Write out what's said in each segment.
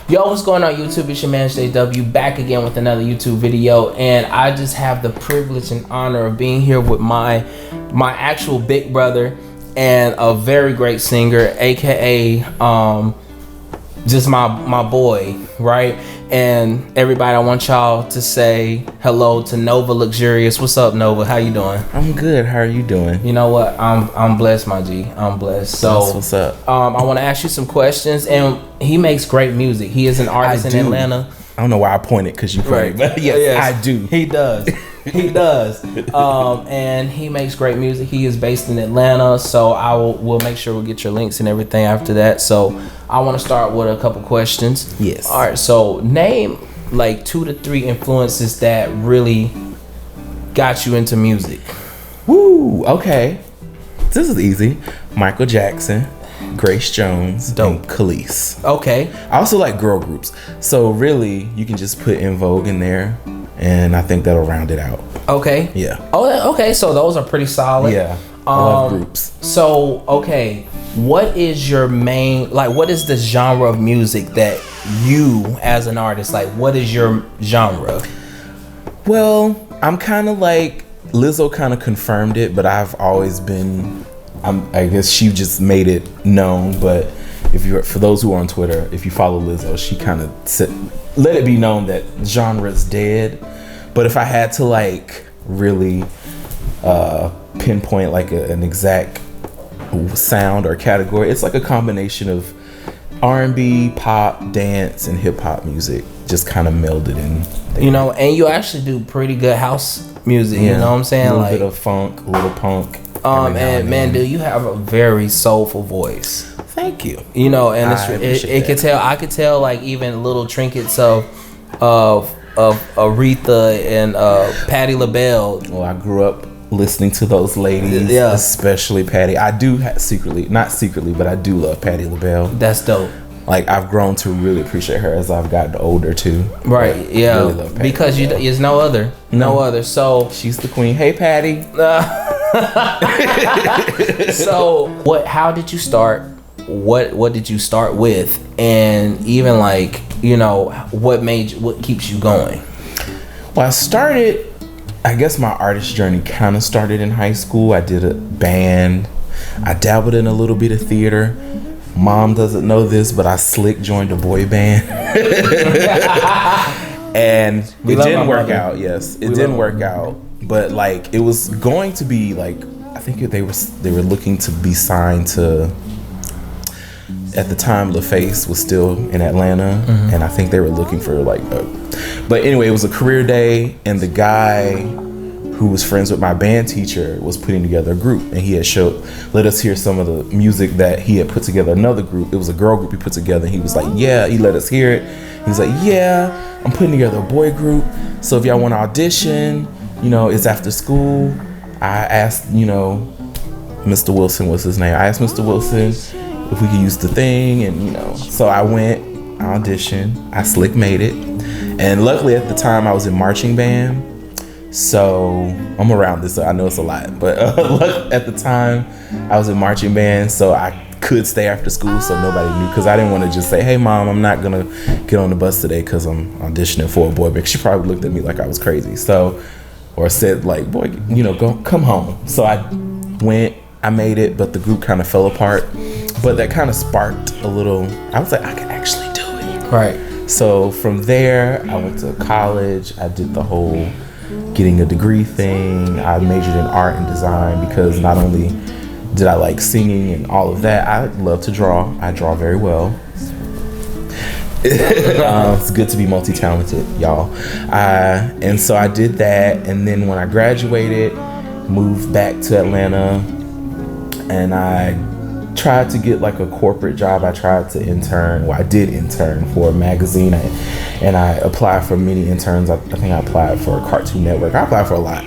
Yo, what's going on YouTube? It's your man JW back again with another YouTube video, and I just have the privilege and honor of being here with my actual big brother and a very great singer, aka just my boy, right? And everybody, I want y'all to say hello to Nova Luxurious. What's up, Nova? How you doing? I'm good. How are you doing? You know what? I'm blessed, my G. I'm blessed. So that's what's up. I want to ask you some questions, and he makes great music. He is an artist in Atlanta. I don't know why I pointed because you pointed, but yes, I do. He does. He does. And he makes great music. He is based in Atlanta, so we'll make sure we'll get your links and everything after that. So I want to start with a couple questions. Yes. All right. So name like 2 to 3 influences that really got you into music. Woo. Okay. This is easy. Michael Jackson, Grace Jones, and Khalees. Okay. I also like girl groups. So really, you can just put En Vogue in there, and I think that'll round it out. Okay. Yeah. Oh, okay. So those are pretty solid. Yeah. I love groups. So, okay, what is your main, like, what is the genre of music that you, as an artist, like, what is your genre? Well, I'm kind of like, Lizzo kind of confirmed it, but I've always been, I guess she just made it known, but for those who are on Twitter, if you follow Lizzo, she kind of let it be known that genre is dead. But if I had to like really pinpoint like an exact sound or category, it's like a combination of R&B, pop, dance, and hip hop music, just kind of melded in there. You know, and you actually do pretty good house music. You know what I'm saying? A little like bit of funk, a little punk. And man, dude, you have a very soulful voice. Thank you. You know, and it could tell. I could tell like even little trinkets of Aretha and Patti LaBelle. Well, I grew up listening to those ladies, especially Patti. I do not secretly, but I do love Patti LaBelle. That's dope. Like I've grown to really appreciate her as I've gotten older too. Right? Yeah. Really love Patti because LaBelle. There's no other. So she's the queen. Hey, Patti. So how did you start? What did you start with? And even like, you know, what keeps you going? Well, I guess my artist journey kind of started in high school. I did a band. I dabbled in a little bit of theater. Mom doesn't know this, but I slick joined a boy band. And it didn't work out. Yes, it didn't work out. But like it was going to be like, I think they were looking to be signed to, at the time LaFace was still in Atlanta, and I think they were looking for like but anyway, it was a career day, and the guy who was friends with my band teacher was putting together a group, and he had let us hear some of the music that he had put together. Another group, it was a girl group he put together, and he was like, yeah, he let us hear it. He was like, yeah, I'm putting together a boy group, so if y'all want to audition, you know, it's after school. I asked, you know, Mr. Wilson was his name. I asked Mr. Wilson if we could use the thing, and you know, so I went, I auditioned, I slick made it, and luckily at the time I was in marching band, so I'm around this, so I know it's a lot, but at the time I was in marching band, so I could stay after school, so nobody knew, because I didn't want to just say, hey mom, I'm not gonna get on the bus today because I'm auditioning for a boy band. She probably looked at me like I was crazy, so, or said like, boy, you know, come home. So I went, I made it, but the group kind of fell apart. But that kind of sparked a little, I was like, I can actually do it. Right. So from there, I went to college. I did the whole getting a degree thing. I majored in art and design because not only did I like singing and all of that, I love to draw. I draw very well. It's good to be multi-talented, y'all. And so I did that. And then when I graduated, moved back to Atlanta, and I tried to get like a corporate job. I tried to intern. Well, I did intern for a magazine, and I applied for many interns. I think I applied for Cartoon Network. I applied for a lot.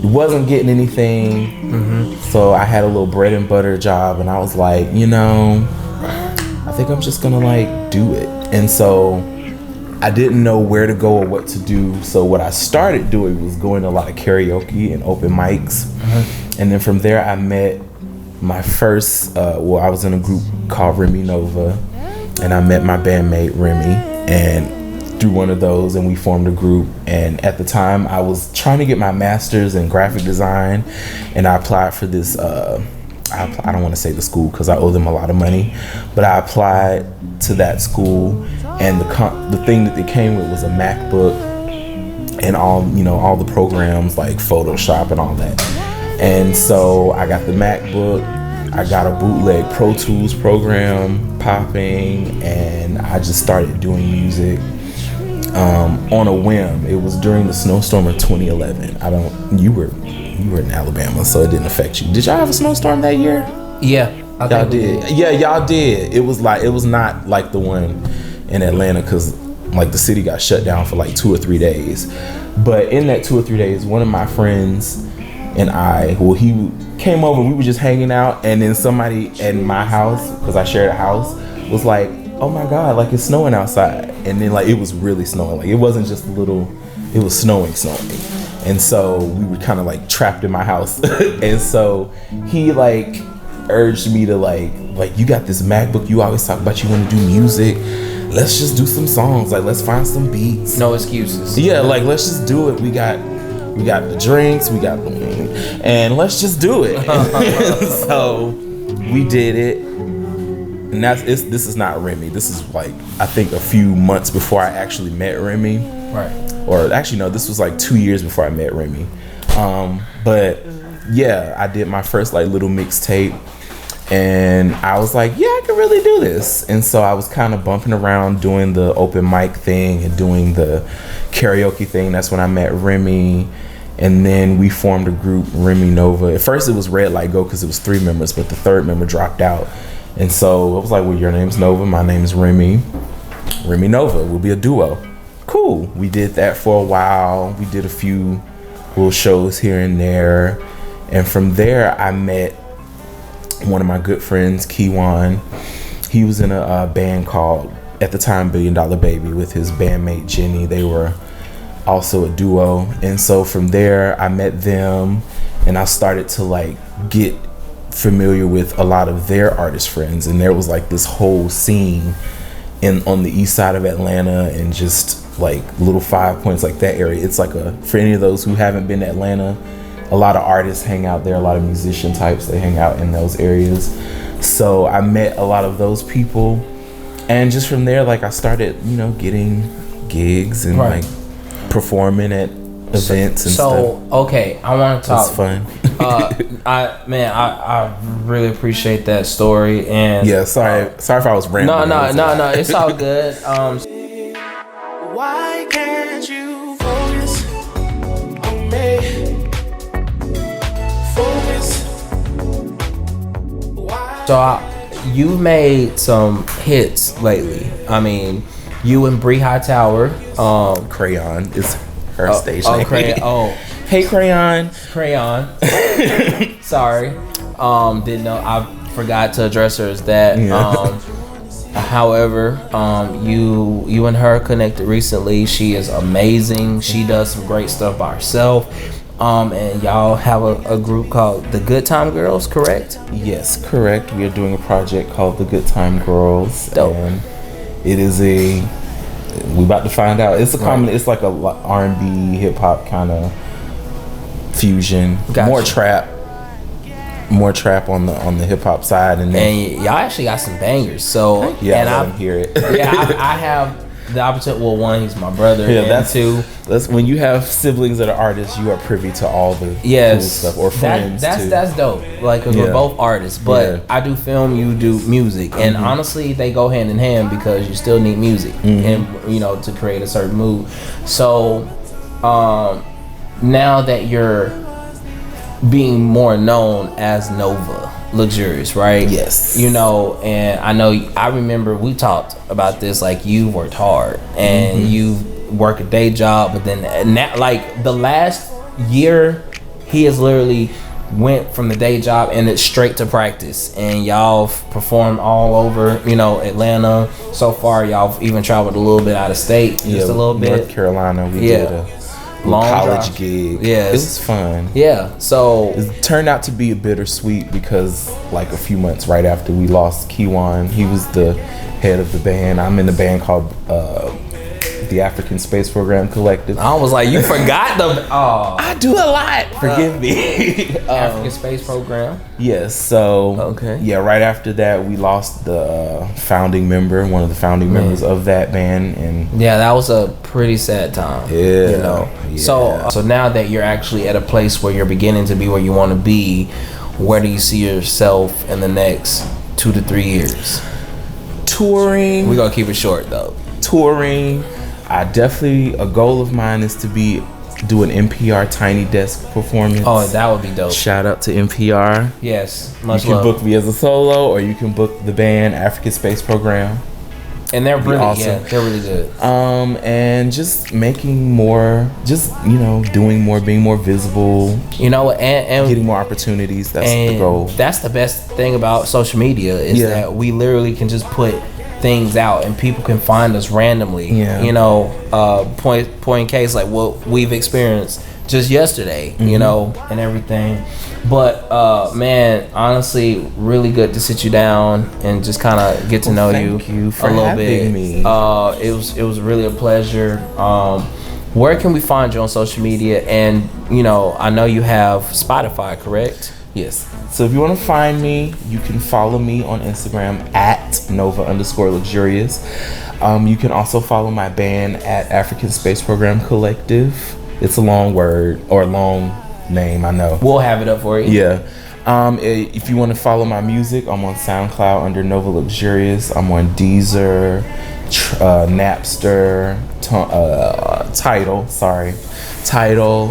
Wasn't getting anything. So I had a little bread and butter job, and I was like, you know, I think I'm just gonna like do it. And so I didn't know where to go or what to do. So what I started doing was going to a lot of karaoke and open mics. And then from there I met my first, I was in a group called Remy Nova, and I met my bandmate Remy. and through one of those, and we formed a group. And at the time I was trying to get my master's in graphic design, and I applied for this I don't want to say the school because I owe them a lot of money, but I applied to that school, and the thing that they came with was a MacBook and all the programs like Photoshop and all that. And so I got the MacBook, I got a bootleg Pro Tools program popping, and I just started doing music on a whim. It was during the snowstorm of 2011. You were in Alabama, so it didn't affect you. Did y'all have a snowstorm that year? Yeah, y'all did. Yeah, y'all did. It was not like the one in Atlanta, because like the city got shut down for like 2 or 3 days. But in that 2 or 3 days, one of my friends and he came over, we were just hanging out, and then somebody in my house, because I shared a house, was like, oh my God, like it's snowing outside. And then like it was really snowing. Like it wasn't just it was snowing. And so we were kind of like trapped in my house. And so he like urged me to like you got this MacBook, you always talk about you want to do music. Let's just do some songs. Like let's find some beats. No excuses. Yeah, like let's just do it. We got the drinks, and let's just do it. So we did it. And this is not Remy. This is like, I think a few months before I actually met Remy. Right. Or actually, no, this was like 2 years before I met Remy. But yeah, I did my first like little mixtape, and I was like, yeah, I can really do this. And so I was kind of bumping around doing the open mic thing and doing the karaoke thing. That's when I met Remy. And then we formed a group, Remy Nova. At first it was Red Light Go because it was 3 members, but the 3rd member dropped out. And so I was like, well, your name's Nova, my name is Remy. Remy Nova, we'll be a duo. Cool. We did that for a while. We did a few little shows here and there. And from there, I met one of my good friends, Kiwan. He was in a band called, at the time, $1 Billion Baby, with his bandmate Jenny. They were also a duo. And so from there, I met them, and I started to like get familiar with a lot of their artist friends. And there was like this whole scene on the east side of Atlanta, and just like little 5 Points, like that area. It's like for any of those who haven't been to Atlanta, a lot of artists hang out there, a lot of musician types, they hang out in those areas. So I met a lot of those people, and just from there, like I started, getting gigs and like performing at events and stuff. So okay, I want to talk. It's fun. I really appreciate that story. And yeah, sorry if I was rambling. No, it's all good. Why can't you focus on me? Focus. Why? So you've made some hits lately. I mean, you and Bree Hightower. Crayon is her stage name. Crayon. Hey, Crayon. Sorry. Didn't know. I forgot to address her as that. Yeah. However, you and her connected recently. She is amazing. She does some great stuff by herself. And y'all have a group called The Good Time Girls, correct? Yes, correct. We are doing a project called The Good Time Girls. Dope. And it is we about to find out. It's a common. It's like a R&B, hip hop kind of fusion. Gotcha. More trap on the hip hop side, and y'all actually got some bangers. So yeah, and I hear it. Yeah, I have the opportunity. Well, one, he's my brother. Yeah, and two, that's when you have siblings that are artists, you are privy to all the cool stuff, or friends too. That's dope. Like, cause we're both artists, but I do film, you do music, and honestly, they go hand in hand because you still need music, and to create a certain mood. So, now that you're being more known as Nova Luxurious, right? Yes. And I remember we talked about this, like you worked hard and you work a day job, but then like the last year he has literally went from the day job and it's straight to practice, and y'all performed all over Atlanta. So far y'all even traveled a little bit out of state, just a little bit. North Carolina, we did college drive. gig. Yes. It was fun. Yeah. So it turned out to be a bittersweet because like a few months right after we lost Kiwan, he was the head of the band. I'm in the band called the African Space Program Collective. I was like, you forgot the. Oh, I do a lot. Forgive me. African Space Program. Yes. So okay. Yeah. Right after that, we lost the founding member, one of the founding members of that band, and yeah, that was a pretty sad time. Yeah. You know. Yeah. So now that you're actually at a place where you're beginning to be where you want to be, where do you see yourself in the next 2 to 3 years? Touring. We're gonna keep it short though. Touring. A goal of mine is to do an NPR Tiny Desk performance. Oh, that would be dope. Shout out to NPR. Yes, You much can love. book me as a solo, or you can book the band African Space Program. And they're really awesome. Yeah, they're really good. And just making more, doing more, being more visible. You know, and getting more opportunities. That's the goal. That's the best thing about social media is that we literally can just put things out and people can find us randomly. Yeah. You know, point in case like what we've experienced just yesterday, you know, and everything. But man, honestly, really good to sit you down and just kind of get to know thank you for a little having bit. me. It was really a pleasure. Where can we find you on social media? And you know, I know you have Spotify, correct? Yes. So if you want to find me, you can follow me on Instagram at Nova_luxurious. You can also follow my band at African Space Program Collective. It's a long word or a long name, I know. We'll have it up for you. Yeah. If you want to follow my music, I'm on SoundCloud under Nova Luxurious. I'm on Deezer, Napster, Tidal,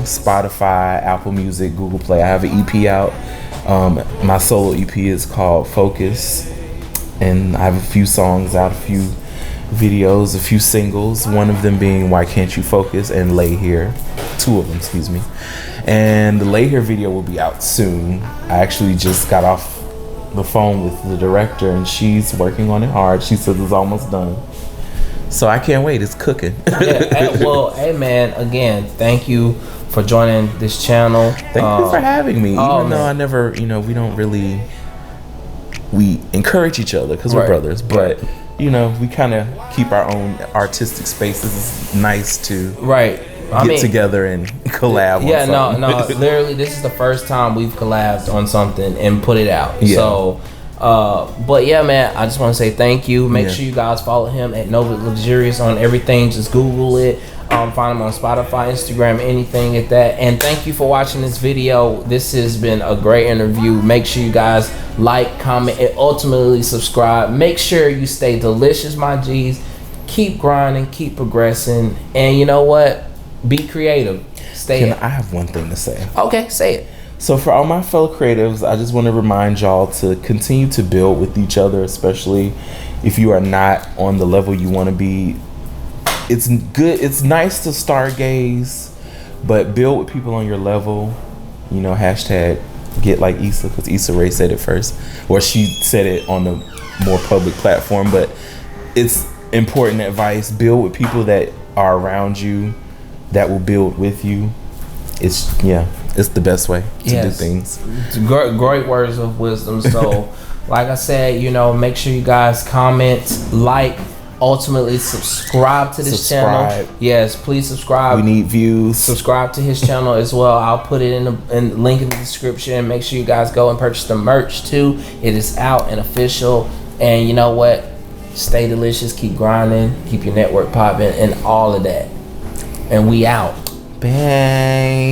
Spotify, Apple Music, Google Play. I have an EP out. My solo EP is called Focus, and I have a few songs out, a few videos, a few singles, one of them being Why Can't You Focus and Lay Here. 2 of them, excuse me. And the Lay Here video will be out soon. I actually just got off the phone with the director and she's working on it hard. She says it's almost done. So I can't wait. It's cooking. Hey man, again, thank you for joining this channel. Thank you for having me. Even though I never, we encourage each other because we're brothers, but we kind of keep our own artistic spaces. It's nice to get together and collab. Yeah, no. Literally, this is the first time we've collabed on something and put it out. Yeah. So, but yeah, man, I just want to say thank you. Make sure you guys follow him at Nova Luxurious on everything. Just Google it. Find him on Spotify, Instagram, anything at that. And thank you for watching this video. This has been a great interview. Make sure you guys like, comment, and ultimately subscribe. Make sure you stay delicious, my G's. Keep grinding, keep progressing, and you know what? Be creative. I have one thing to say. Okay, say it. So for all my fellow creatives, I just want to remind y'all to continue to build with each other, especially if you are not on the level you want to be. It's good. It's nice to stargaze, but build with people on your level. Hashtag get like Issa, because Issa Rae said it first, or she said it on the more public platform. But it's important advice. Build with people that are around you, that will build with you. It's the best way to do things. Great words of wisdom. So, like I said, make sure you guys comment, like. Ultimately, subscribe to this channel. Yes, please subscribe. We need views. Subscribe to his channel as well. I'll put it in the link in the description. Make sure you guys go and purchase the merch too. It is out and official. And you know what? Stay delicious. Keep grinding. Keep your network popping and all of that. And we out. Bang.